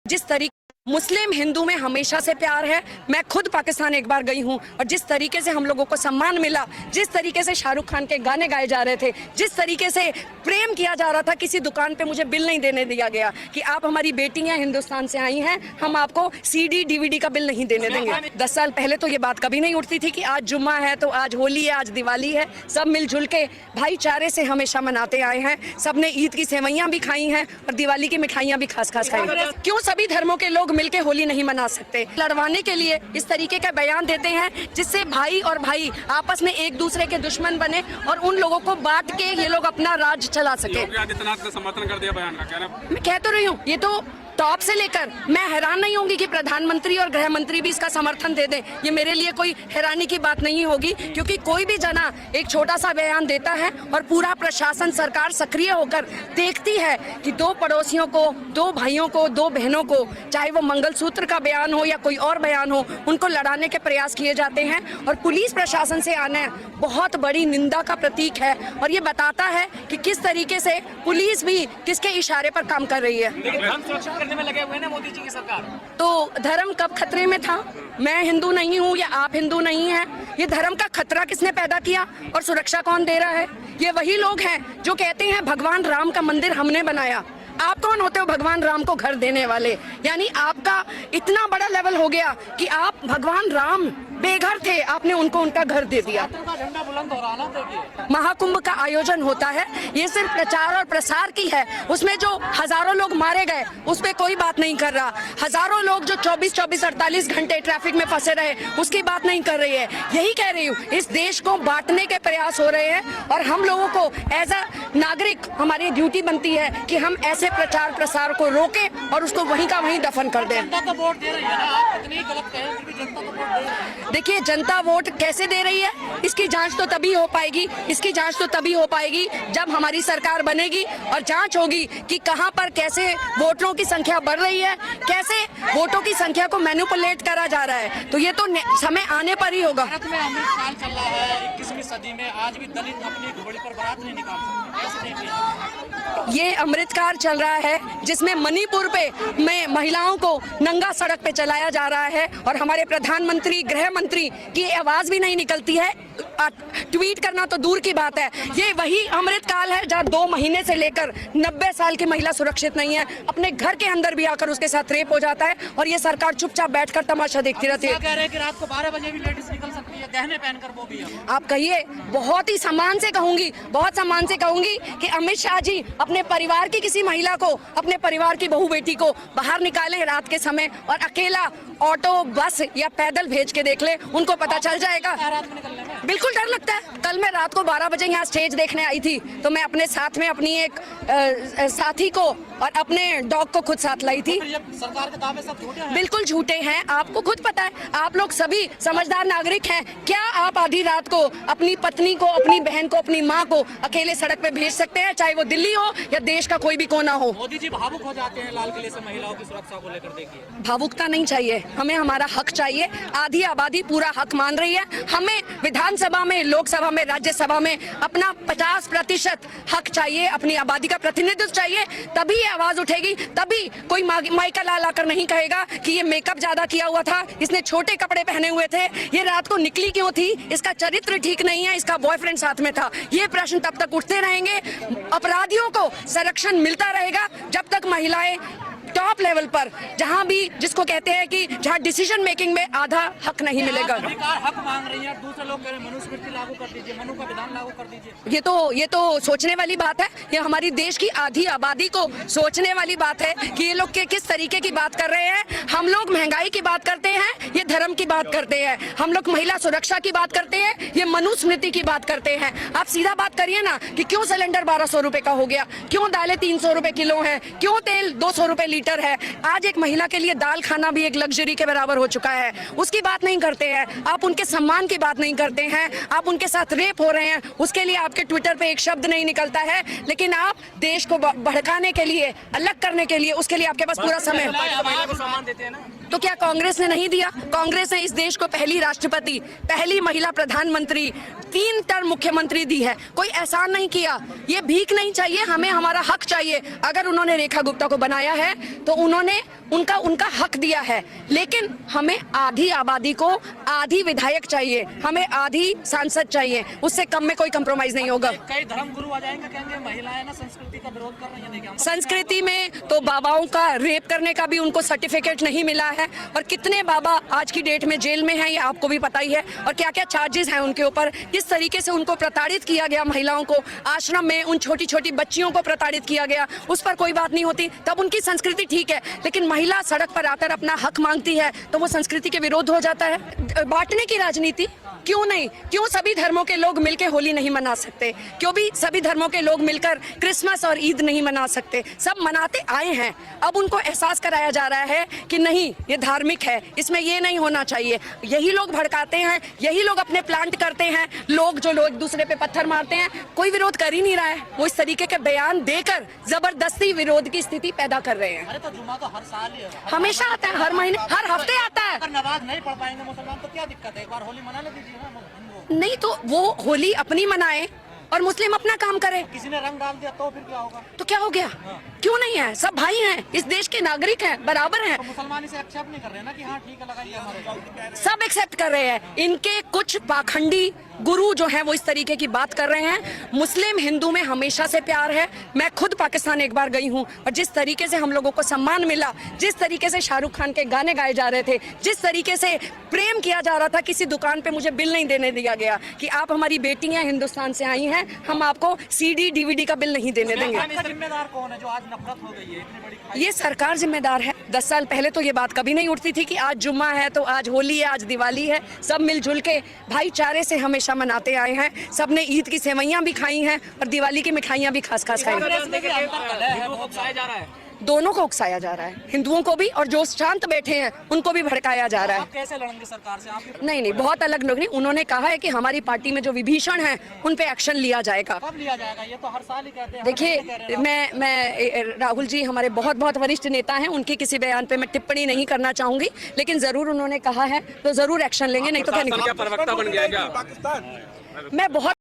जिस तरीके मुस्लिम हिंदू में हमेशा से प्यार है। मैं खुद पाकिस्तान एक बार गई हूँ और जिस तरीके से हम लोगों को सम्मान मिला, जिस तरीके से शाहरुख खान के गाने गाए जा रहे थे, जिस तरीके से प्रेम किया जा रहा था, किसी दुकान पे मुझे बिल नहीं देने दिया गया कि आप हमारी बेटी हैं, हिंदुस्तान से आई हैं, हम आपको CD DVD का बिल नहीं देने देंगे। 10 साल पहले तो ये बात कभी नहीं उठती थी कि आज जुम्मा है तो आज होली है, आज दिवाली है। सब मिलजुल के भाईचारे से हमेशा मनाते आए हैं। सब ने ईद की सेवैयाँ भी खाई हैं और दिवाली की मिठाइयाँ भी खास खास खाई। क्यों सभी धर्मों के लोग मिलके होली नहीं मना सकते? लड़वाने के लिए इस तरीके का बयान देते हैं जिससे भाई और भाई आपस में एक दूसरे के दुश्मन बने और उन लोगों को बांट के ये लोग अपना राज चला सके। आदित्यनाथ का समर्थन कर दिया बयान का, कहना मैं कह तो रही हूँ, ये तो टॉप से लेकर मैं हैरान नहीं होंगी कि प्रधानमंत्री और गृह मंत्री भी इसका समर्थन दे दें। ये मेरे लिए कोई हैरानी की बात नहीं होगी, क्योंकि कोई भी जना एक छोटा सा बयान देता है और पूरा प्रशासन, सरकार सक्रिय होकर देखती है कि दो पड़ोसियों को, दो भाइयों को, दो बहनों को, चाहे वो मंगलसूत्र का बयान हो या कोई और बयान हो, उनको लड़ाने के प्रयास किए जाते हैं। और पुलिस प्रशासन से आना बहुत बड़ी निंदा का प्रतीक है और ये बताता है कि किस तरीके से पुलिस भी किसके इशारे पर काम कर रही है। में लगे हुए ना मोदी जी की सरकार। तो धर्म कब खतरे में था? मैं हिंदू नहीं हूँ या आप हिंदू नहीं हैं। ये धर्म का खतरा किसने पैदा किया और सुरक्षा कौन दे रहा है? ये वही लोग हैं जो कहते हैं भगवान राम का मंदिर हमने बनाया। आप कौन होते हो भगवान राम को घर देने वाले? यानी आपका इतना बड़ा लेवल हो गया कि आप भगवान राम बेघर थे, आपने उनको उनका घर दे दिया। झंडा बुलंद हो रहा ना, देखिए महाकुंभ का आयोजन होता है, ये सिर्फ प्रचार और प्रसार की है। उसमें जो हजारों लोग मारे गए उस पर कोई बात नहीं कर रहा। हजारों लोग जो 24-48 घंटे ट्रैफिक में फंसे रहे उसकी बात नहीं कर रही है। यही कह रही हूँ, इस देश को बांटने के प्रयास हो रहे हैं और हम लोगों को एज अ नागरिक हमारी ड्यूटी बनती है कि हम ऐसे प्रचार प्रसार को रोकें और उसको वहीं का वहीं दफन कर दें। जनता तो वोट दे रही है ना, आप कितनी गलत कहें, फिर भी जनता तो वोट दे रही है। देखिए, जनता वोट कैसे दे रही है इसकी जांच तो तभी हो पाएगी, इसकी जांच तो तभी हो पाएगी जब हमारी सरकार बनेगी और जांच होगी कि कहां पर कैसे वोटरों की संख्या बढ़ रही है, कैसे वोटों की संख्या को मैनिपुलेट करा जा रहा है। तो ये तो समय आने पर ही होगा। भारत में अमृत काल चल रहा है 21वीं सदी में, आज भी दलित अपनी घोड़ी पर बारात नहीं निकाल सकते, कैसे देखिए? ये अमृतकाल चल रहा है जिसमें मणिपुर पे में महिलाओं को नंगा सड़क पे चलाया जा रहा है और हमारे प्रधानमंत्री, गृह मंत्री की आवाज भी नहीं निकलती है। ट्वीट करना तो दूर की बात है। ये वही अमृतकाल है जहाँ 2 महीने से लेकर 90 साल की महिला सुरक्षित नहीं है। अपने घर के अंदर भी आकर उसके साथ रेप हो जाता है और ये सरकार चुपचाप बैठकर तमाशा देखती रहती है। कह रहे हैं कि रात को 12 बजे भी लेडीज निकल सकती है, गहने पहनकर, वो भी है। आप कहिए, बहुत ही सम्मान से कहूंगी, बहुत सम्मान से कहूंगी कि अमित शाह जी अपने परिवार की किसी महिला को, अपने परिवार की बहू बेटी को बाहर निकाले रात के समय और अकेला ऑटो, बस या पैदल भेज के देख ले, उनको पता चल जाएगा। बिल्कुल डर लगता है। कल मैं रात को 12 बजे यहाँ स्टेज देखने आई थी तो मैं अपने साथ में अपनी एक साथी को और अपने डॉग को खुद साथ लाई थी। सरकार के दावे सब झूठे हैं। बिल्कुल झूठे हैं, आपको खुद पता है। आप लोग सभी समझदार नागरिक हैं। क्या आप आधी रात को अपनी पत्नी को, अपनी बहन को, अपनी माँ को अकेले सड़क पे भेज सकते हैं, चाहे वो दिल्ली हो या देश का कोई भी कोना हो? मोदी जी भावुक हो जाते हैं लाल किले से महिलाओं की सुरक्षा को लेकर। देखिए, भावुकता नहीं चाहिए, हमें हमारा हक चाहिए। आधी आबादी पूरा हक मान रही है। हमें विधानसभा में, लोकसभा में, राज्यसभा में अपना 50% हक चाहिए, अपनी आबादी का प्रतिनिधित्व चाहिए। तभी आवाज उठेगी, तभी कोई माइका ला लाकर नहीं कहेगा कि ये मेकअप ज्यादा किया हुआ था, इसने छोटे कपड़े पहने हुए थे, ये रात को निकली क्यों थी, इसका चरित्र ठीक नहीं है, इसका बॉयफ्रेंड साथ में था। ये प्रश्न तब तक उठते रहेंगे। अपराधियों को संरक्षण मिलता रहेगा जब तक महिलाएं टॉप लेवल पर, जहां भी जिसको कहते हैं कि जहां डिसीजन मेकिंग में आधा हक नहीं मिलेगा। अधिकार हक मांग रही है, दूसरे लोग कह रहे हैं मनुस्मृति लागू कर दीजिए, मनु का विधान लागू कर दीजिए। ये तो सोचने वाली बात है। ये हमारी देश की आधी आबादी को सोचने वाली बात है कि ये लोग किस तरीके की बात कर रहे हैं। हम लोग महंगाई की बात करते हैं, ये धर्म की बात करते हैं। हम लोग महिला सुरक्षा की बात करते हैं, ये मनुस्मृति की बात करते हैं। आप सीधा बात करिए ना कि क्यों सिलेंडर 1200 रुपए का हो गया, क्यों दालें 300 रुपए किलो है, क्यों तेल 200 रुपए लीटर है। आज एक महिला के लिए दाल खाना भी एक लग्जरी के बराबर हो चुका है, उसकी बात नहीं करते हैं। आप उनके सम्मान की बात नहीं करते हैं। आप उनके साथ रेप हो रहे हैं, उसके लिए आपके ट्विटर पे एक शब्द नहीं निकलता है। लेकिन आप देश को भड़काने के लिए, अलग करने के लिए, उसके लिए आपके पास पूरा समय है। तो क्या कांग्रेस ने नहीं दिया? कांग्रेस ने इस देश को पहली राष्ट्रपति, पहली महिला प्रधानमंत्री, 3 टर्म मुख्यमंत्री दी है। कोई एहसान नहीं किया। ये भीख नहीं चाहिए, हमें हमारा हक चाहिए। अगर उन्होंने रेखा गुप्ता को बनाया है तो उन्होंने उनका हक दिया है, लेकिन हमें आधी आबादी को आधी विधायक चाहिए, हमें आधी सांसद चाहिए, उससे कम में कोई कंप्रोमाइज नहीं होगा। कई धर्म गुरु आ जाएंगे, कहेंगे महिलाएं ना संस्कृति का विरोध कर रही हैं। देखिए संस्कृति में तो बाबाओं का रेप करने का भी उनको सर्टिफिकेट नहीं मिला है, और कितने बाबा आज की डेट में जेल में हैं ये आपको भी पता ही है, और क्या क्या चार्जेस हैं उनके ऊपर, किस तरीके से उनको प्रताड़ित किया गया, महिलाओं को आश्रम में उन छोटी छोटी बच्चियों को प्रताड़ित किया गया, उस पर कोई बात नहीं होती। तब उनकी संस्कृति ठीक है, लेकिन महिला सड़क पर आकर अपना हक मांगती है तो वो संस्कृति के विरोध हो जाता है। बांटने की राजनीति क्यों नहीं? क्यों सभी धर्मों के लोग मिलकर होली नहीं मना सकते? क्यों भी सभी धर्मों के लोग मिलकर क्रिसमस और ईद नहीं मना सकते? सब मनाते आए हैं, अब उनको एहसास कराया जा रहा है कि नहीं ये धार्मिक है, इसमें ये नहीं होना चाहिए। यही लोग भड़काते हैं, यही लोग अपने प्लांट करते हैं, लोग एक दूसरे पे पत्थर मारते हैं, कोई विरोध कर ही नहीं रहा है। वो इस तरीके के बयान देकर जबरदस्ती विरोध की स्थिति पैदा कर रहे हैं। अरे तो जुम्मा तो हर साल ही है, हमेशा आता है, हर महीने, हर हफ्ते आता है। अगर नमाज नहीं पढ़ पाएंगे मुसलमान तो क्या दिक्कत है? एक बार होली मना ले दीजिए ना हिंदुओं। नहीं तो वो होली अपनी मनाए और मुस्लिम अपना काम करे, किसी ने रंग डाल दिया तो फिर क्या होगा? तो क्या हो गया? क्यों नहीं है? सब भाई हैं, इस देश के नागरिक हैं, बराबर हैं। तो मुसलमान इसे एक्सेप्ट नहीं कर रहे हैं ना कि हाँ ठीक है लगाइए हमारे। सब एक्सेप्ट कर रहे हैं। इनके कुछ पाखंडी गुरु जो हैं वो इस तरीके की बात कर रहे हैं। मुस्लिम हिंदू में हमेशा से प्यार है। मैं खुद पाकिस्तान एक बार गई हूँ, और जिस तरीके से हम लोगों को सम्मान मिला, जिस तरीके से शाहरुख खान के गाने गाए जा रहे थे, जिस तरीके से प्रेम किया जा रहा था, किसी दुकान पे मुझे बिल नहीं देने दिया गया कि आप हमारी बेटी हैं, हिंदुस्तान से आई हैं, हम आपको CD DVD का बिल नहीं देने देंगे। जिम्मेदार कौन है जो आज नफरत हो गई है इतनी बड़ी? ये सरकार जिम्मेदार है। 10 साल पहले तो ये बात कभी नहीं उठती थी कि आज जुम्मा है तो आज होली है, आज दिवाली है। सब मिलजुल के भाईचारे से हमेशा मनाते आए हैं। सब ने ईद की सेवइयां भी खाई हैं और दिवाली की मिठाइयां भी खास खाई हैं। दोनों को उकसाया जा रहा है, हिंदुओं को भी, और जो शांत बैठे हैं उनको भी भड़काया जा रहा है। आप कैसे लड़ेंगे सरकार से? आप नहीं, बहुत अलग लोग नहीं। उन्होंने कहा है कि हमारी पार्टी में जो विभीषण हैं उन पे एक्शन लिया जाएगा। कब लिया जाएगा? ये तो हर साल ही कहते हैं। देखिए, मैं राहुल जी हमारे बहुत बहुत वरिष्ठ नेता हैं, उनके किसी बयान पे मैं टिप्पणी नहीं करना चाहूंगी, लेकिन जरूर उन्होंने कहा है तो जरूर एक्शन लेंगे, नहीं तो क्या प्रवक्ता बन गया क्या? मैं बहुत